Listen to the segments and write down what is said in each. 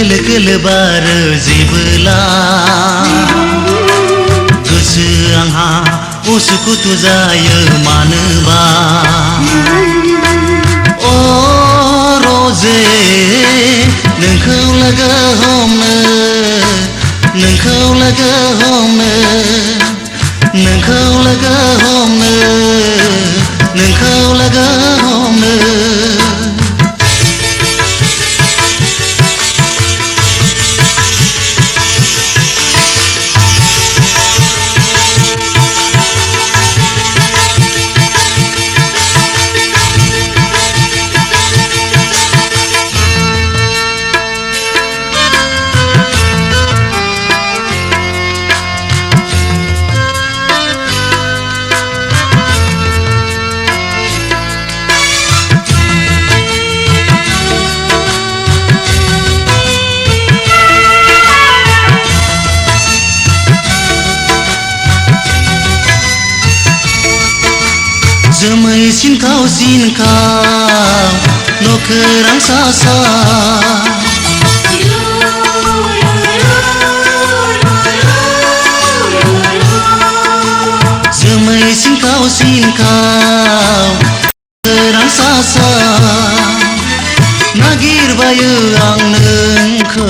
खोलो खोलो बारो जेबोला गोसो आंहा उसुखुथु जायो मानोबा अ रजे नोंखौ लोगो हमनो नोंखौ लोगो हमनो नोंखौ लोगो हमनो नोंखौ लोगो हमनो जोमै सिनखाव सिनखाव नखोरां सा सा जोमै सिनखाव सिनखाव नखोरां सा सा नागिरबायो आं नोंखौ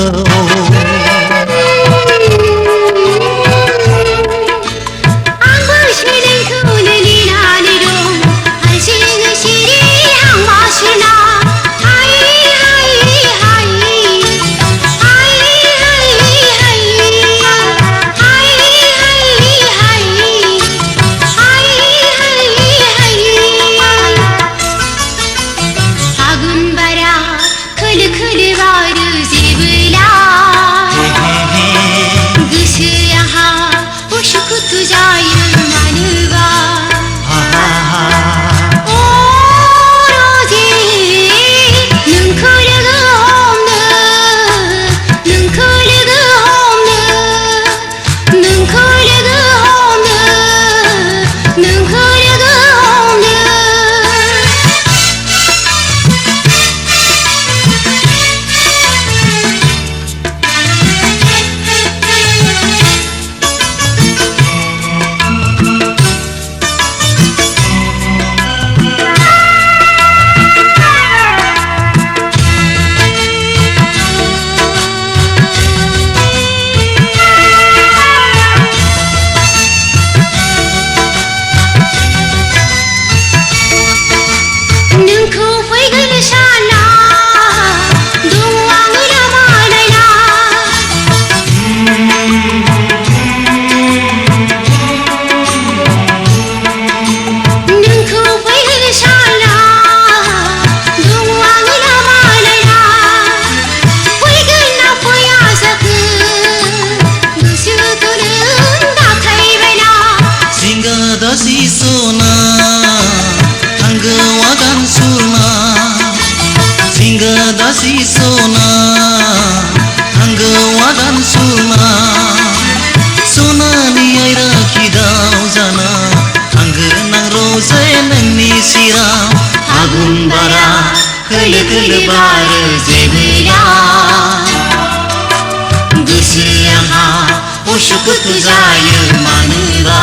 dasi sona anggo wagan suna singga dasi sona anggo wagan suna sona ni aira kidau jana anggo nang roze nangni sirau agun bara kele kele bara jebila goso आंहा उसुखुथु जायो मानोबा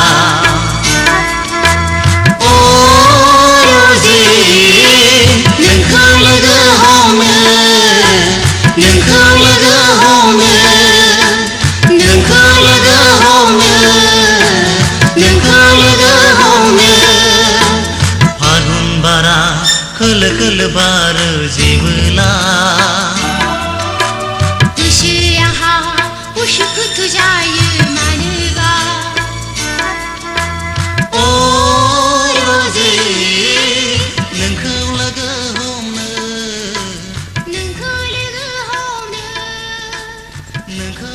नोंखौ लोगो हमनो नोंखौ लोगो हमनो नोंखौ लोगो हमनो नोंखौ लोगो हमनो फागुन बारा खोलो खोलो बारो जेबोला गोसो आंहा उसुखुथु जायो मानोबा अ रजे नोंखौ लोगो हमनो नोंखौ लोगो हमनो नोंखौ